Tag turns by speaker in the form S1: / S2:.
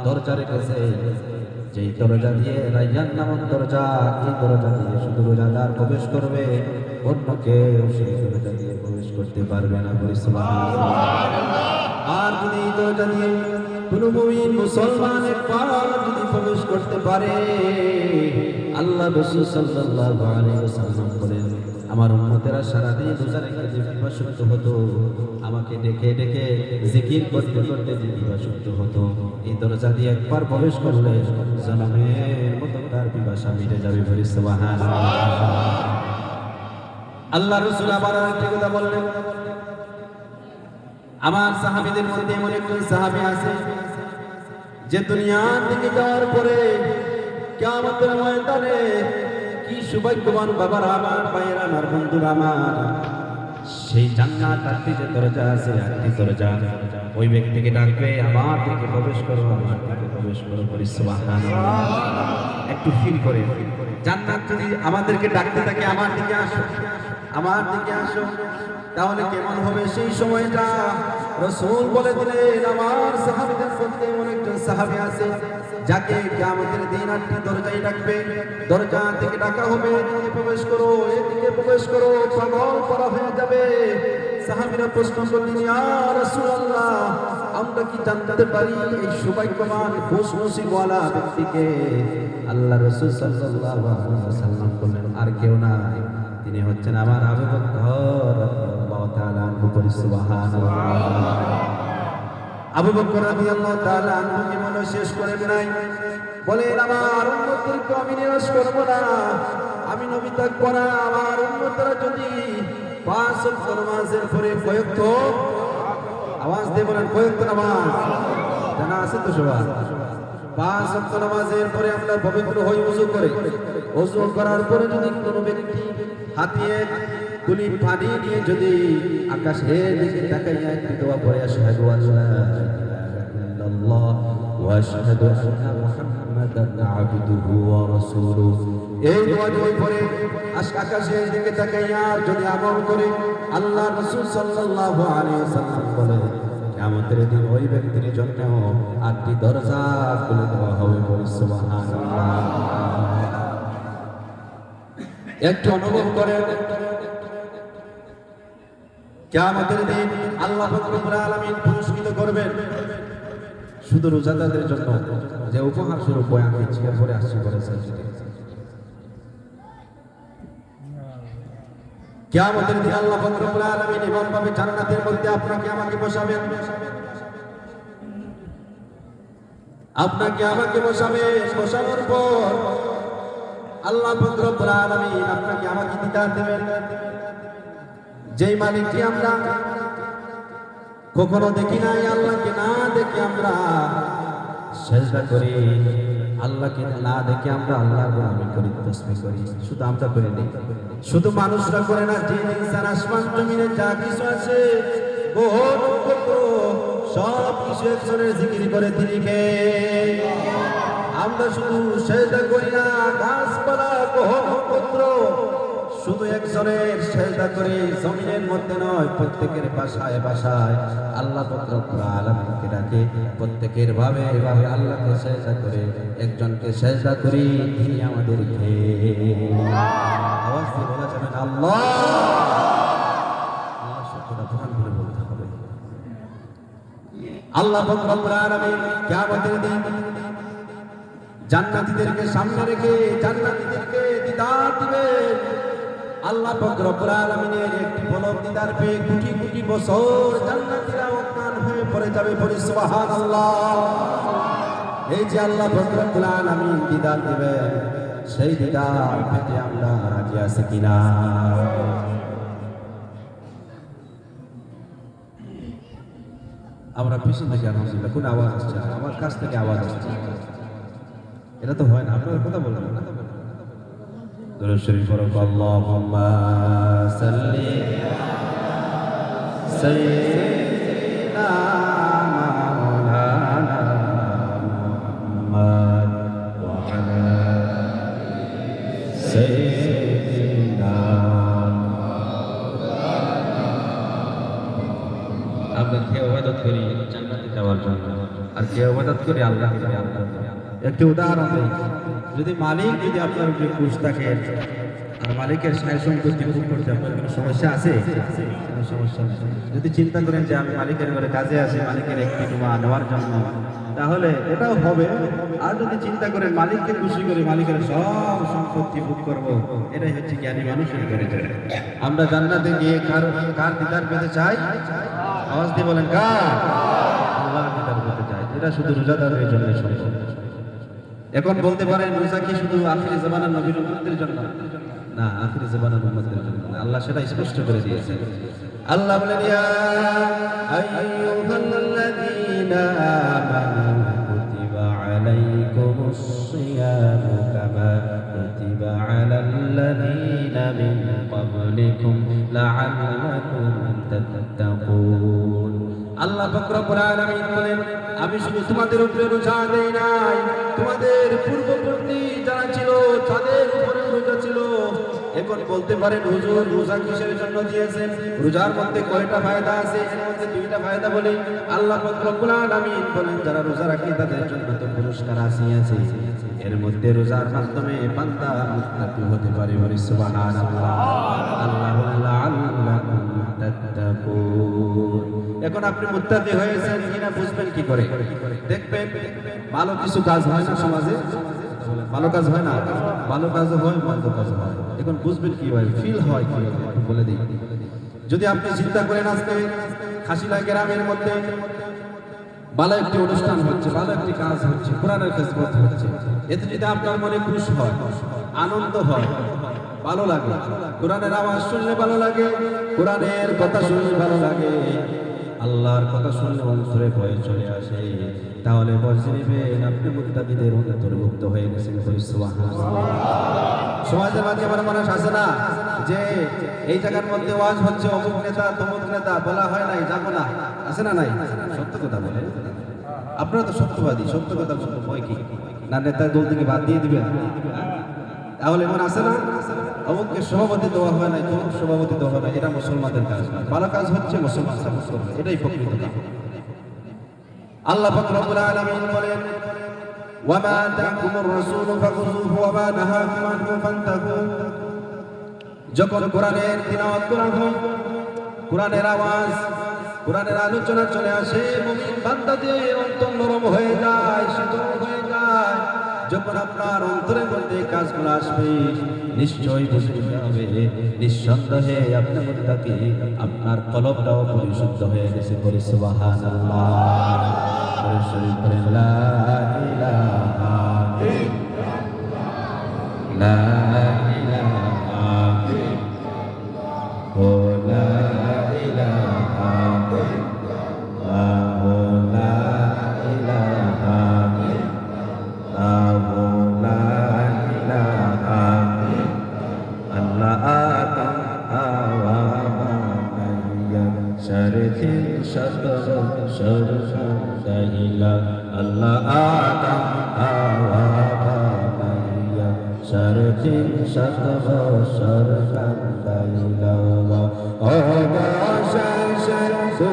S1: দরজা রেখেছে, যেই দরজা দিয়ে রায়্যান নামক দরজা, এই দরজা দিয়ে শুধু রোজাদার প্রবেশ করবে, অন্য কেউ সেই দরজা দিয়ে প্রবেশ করতে পারবে না। আর যদি এই দরজা দিয়ে কোনো মুমিন মুসলমান একবার যদি প্রবেশ করতে পারে, আল্লাহ রাসূল সাল্লাল্লাহু আলাইহি ওয়াসাল্লাম বলেন, আমার উম্মতেরা সারাদিন রোজা রেখে যে বিভাসুক্ত হতো, আমাকে ডেকে ডেকে জিকির করতে করতে যে বিভাসুক্ত হতো, এই দরজা দিয়ে একবার প্রবেশ করলে জনমের মতো তার পিপাসা মিটে যাবে। বলি সুবহানাল্লাহ। আল্লাহ রাসূল আবার আরেকটি কথা বললেন, আমার সাহাবীদের মধ্যে এমন একজন সাহাবী আছে যে দুনিয়া থেকে যাওয়ার পরে কিয়ামতের ময়দানে, কি সৌভাগ্যবান বাবারা আমার, ভাইয়েরা আমার, বন্ধুরা আমার, সেই জান্নাত আটটি যে দরজা আছে, আটটি দরজা, ওই ব্যক্তিকে ডাকবে, আমার দিকে প্রবেশ করো, আমার দিকে প্রবেশ করো। বলি সুবহানাল্লাহ। একটু ফিল করে, জান্নাত যদি আমাদেরকে ডাকতে থাকে, আমার দিকে আসো, আমার দিকে আসো, তাহলে কেমন হবে সেই সময়টা? রাসূল বলে দিলেন, আমার সাহাবীদের মধ্যে এমন একজন সাহাবী আছে যাকে কিয়ামতের দিন আটটি দরজায় ডাকবে, দরজা থেকে ডাকা হবে, এদিকে প্রবেশ করো, এদিকে প্রবেশ করো, পাগল করা হয়ে যাবে। সাহাবীরা প্রশ্ন করলেন, ইয়া রাসূলুল্লাহ, আমরা কি জানতে পারি এই সৌভাগ্যবান খুশ নসিবওয়ালা ব্যক্তিকে? আল্লাহ রাসূল সাল্লাল্লাহু আলাইহি ওয়াসাল্লাম বললেন, আর কেউ না, তিনি হচ্ছেন আমার আবু বকর রাদিয়াল্লাহু তাআলা আনহু। বলি সুবহানাল্লাহ। আবু বকর রাদিয়াল্লাহু তাআলা আনহু কি বলে শেষ করেন নাই? বলেন, আমার উম্মতদেরকে আমি নিরাশ করব না, আমি নবী থাকবো না, আমার উম্মতরা যদি 5 ওয়াক্ত নামাজের পরে কয়েকত, আওয়াজ দিয়ে বলেন, কয়েকত নামাজ জানা আছে তো সবার? 5 ওয়াক্ত নামাজের পরে আমরা পবিত্র হই ওযু করে, ওযু করার পরে যদি কোনো ব্যক্তি হাতিয়ে কুলি পানি নিয়ে যদি আকাশের দিকে তাকাইয়া একটি দোয়া পড়ে, আশহাদু আল্লা ইলাহা ইল্লাল্লাহ ওয়া আশহাদু আন্না মুহাম্মাদান আবদুহু ওয়া রাসূলুহু, এই দোয়াটি পড়ে আকাশের দিকে তাকাইয়া যদি আমল করে, আল্লাহ রাসূল সাল্লাল্লাহু আলাইহি ওয়াসাল্লাম বলে, কিয়ামতের দিন ওই ব্যক্তির জন্য আটটি দরজা খুলে দেওয়া হবে। বলি সুবহানাল্লাহ। একটু অনুভব করেন, কিয়ামতের দিন আল্লাহ পাক রব্বুল আলামিন পুরস্কৃত করবেন শুধু রোজাদারদের জন্য, যে উপহার স্বরূপ বয়ান দিচ্ছি, এরপরে আসছি করেছেন। কিয়ামতের দিন আল্লাহ পাক রব্বুল আলামিন এমন ভাবে জান্নাতের মধ্যে আপনাকে আমাকে বসাবেন, আপনাকে আমাকে বসাবেন, বসানোর পর আল্লাহ পাক রব্বুল আলামিন আপনাকে আমাকে দিদার দেবেন, যেই মালিককে আমরা কখনো দেখি নাই, আল্লাহকে না দেখে আমরা সেজদা করি, আল্লাহকে না দেখে আমরা আল্লাহর গোলামি করি, তাসবিহ করি। শুধু আমরা করি না, শুধু মানুষরা করে না, জিন ইনসান আসমান জমিনে যা কিছু আছে, গ্রহ নক্ষত্র সব কিছু একজনের জিকির করে, তিনি কে? আমরা শুধু সেজদা করি না, গাছপালা গ্রহ নক্ষত্র শুধু একজনের সেজদা করে, জমিনের মধ্যে নয়, প্রত্যেকের বাসায় বাসায় আল্লাহ পাক রব্বুল আলামিনকে ডাকে, প্রত্যেকের ভাবে এভাবে আল্লাহকে সেজদা করে, একজনকে সেজদা করি, তিনি আমাদেরকে, আওয়াজ দিয়ে বলা যাবে না আল্লাহ, আল্লাহ শব্দটা প্রধান করে বলতে হবে। আল্লাহ পাক রব্বুল আলামিন কিয়ামতের দিন জান্নাতীদেরকে সামনে রেখে জান্নাতীদেরকে দিদার দিবেন। আল্লাহ পাক রব্বুল আলামিনের একটি পলক দিদার পেয়ে কোটি কোটি বছর জান্নাতীরা অজ্ঞান হয়ে পড়ে যাবে। বলি সুবহানাল্লাহ। এই যে আল্লাহ পাক রব্বুল আলামিন দিদার দিবেন, সেই দিদার পেতে আমরা রাজি আছি কিনা? আমরা পিছন থেকে আলহামদুলিল্লাহ কোন আওয়াজ আসছে? আমার কাছ থেকে আওয়াজ আসছে, এটা তো হয় না, আপনারা কথা বলবেন না। দুরূদ শরীফ পড়ো, আল্লাহুম্মা সাল্লি সাইয়্যিদিনা মাওলানা মুহাম্মদ ওয়া আলা সাইয়্যিদিনা মাওলানা। আমরা খেয়ে ইবাদত করি জান্নাতে যাওয়ার জন্য, আর কে ইবাদত করে আল্লাহ করে আল্লাহ। একটি উদাহরণ দিই, যদি মালিক যদি আপনার উপরে খুশ থাকে আর মালিকের সায় সম্পত্তি ভোগ করতে আপনার কোনো সমস্যা আছে? কোনো সমস্যা নেই। যদি চিন্তা করেন যে আমি মালিকের ঘরে কাজে আছি মালিকের একটি টুমা নেওয়ার জন্য, তাহলে এটাও হবে। আর যদি চিন্তা করেন মালিককে খুশি করে মালিকের সব সম্পত্তি ভোগ করবো, এটাই হচ্ছে জ্ঞানী মানুষের পরিচয়। আমরা জান্নাতে গিয়ে কার দিদার পেতে চাই? আওয়াজ দিয়ে বলেন কার? আল্লাহর দিদার পেতে চাই। এটা শুধু রোজাদারের জন্য সম্ভব। এখন বলতে পারেন রোজা কি শুধু আখিরি জামানার নবীর উম্মতের জন্য? না, আখিরি জামানার উম্মতের জন্য না। আল্লাহ সেটা স্পষ্ট করে দিয়েছে। আল্লাহ বলেন ইয়া আইয়ুহাল্লাযীনা আমানু কুতিবা আলাইকুমুস সিয়ামু কামা কুতিবা আলাল্লাযীনা মিন ক্বাবলিকুম লাআল্লাকুম তাত্তাকুন। আল্লাহ পাক রব্বুল আলামিন বলেন আমি শুধু তোমাদের উপরে রোজা দেই নাই, তোমাদের পূর্ববর্তী যারা ছিল তাদের উপরে রোজা ছিল। এখন বলতে পারেন হুজুর রোজা কিসের জন্য দিয়েছেন? রোজার মধ্যে কয়টা ফায়দা আছে? এর মধ্যে দুইটা ফায়দা বলি। আল্লাহ পাক রব্বুল আলামিন বলেন যারা রোজা রাখে তাদের জন্য তো পুরস্কার আছে। এর মধ্যে রোজার মাধ্যমে বান্দা মুত্তাকি হতে পারে। বলি সুবহানাল্লাহ। আল্লাহ লাআল্লাকুম তাত্তাকুন। এখন আপনি মুত্তাকি হয়েছেন কিনা বুঝবেন কি করে? দেখবেন ভালো কিছু কাজ হয় না সমাজে, ভালো কাজ হয় না, ভালো কাজ হয়, মন্দ কাজ হয়। এখন বুঝবেন কি হয়, ফিল হয় কি বলে দিই। যদি আপনি চিন্তা করেন আজকে খাসিলা গ্রামের মধ্যে ভালো একটি অনুষ্ঠান হচ্ছে, ভালো একটি কাজ হচ্ছে, কোরআনের খেদমত হচ্ছে, এতে যদি আপনার মনে খুশি হয়, আনন্দ হয়, ভালো লাগে, কোরআনের আওয়াজ শুনলে ভালো লাগে, কোরআনের কথা শুনলে ভালো লাগে, আল্লাহর কথা শুনলে অন্তরে ভয় চলে আসে, তাহলে বুঝে নেবেন আপনি মুত্তাকিদের অন্তর্ভুক্ত হয়ে গেছেন। সুবহানাল্লাহ। সমাজের মাঝে আমার মানুষ আছে না যে এই জায়গার মধ্যে ওয়াজ হচ্ছে, অমুক নেতা তমুক নেতা, বলা হয় নাই যাবো না, আছে না নাই? সত্য কথা বলে। আপনারা তো সত্যবাদী, সত্য কথা বলতে ভয় কি? না নেতার দল থেকে বাদ দিয়ে দিবেন? তাহলে এমন আছে না অমুককে সভাপতি দেওয়া হয় নাই, তমুক সভাপতি দেওয়া হয় না, এটা মুসলমানদের কাজ না। ভালো কাজ হচ্ছে মুসলমান করবে, এটাই প্রকৃত কাজ। আল্লাহ পাক রব্বুল আলামিন বলেন ওয়ামা আতাকুমুর রাসূলু ফাখুযুহু ওয়ামা নাহাকুম আনহু ফান্তাহু। যখন কোরআনের তিলাওয়াত করা হয়, কোরআনের আওয়াজ, কোরআনের আলোচনা চলে আসে, মুমিন বান্দাদের অন্তর নরম হয়ে যায়, শীতল হয়ে যায়। যখন আপনার অন্তরের মধ্যে কাজগুলো আসবে নিশ্চয়ই বুঝতে হবে নিঃসন্দেহে আপনার মুত্তাকি, আপনার কলবটাও পরিশুদ্ধ হয়ে গেছে। বলি সুবহানাল্লাহ। শরীফ বলেন লা ইলাহা ইল্লাল্লাহ, লা ইলাহা ইল্লাল্লাহ, ও লা ইলাহা ইল্লাল্লাহ, ও লা ইলাহা ইল্লাল্লাহ, ও লা ইলাহা ইল্লাল্লাহ। আল্লাহ আদম হাওয়া বানাইয়া শরতিন শতর শরফান দাইলা। আল্লাহ আদম হাওয়া বানাইয়া শরতিন শতর শরফান দাইলা। ও গো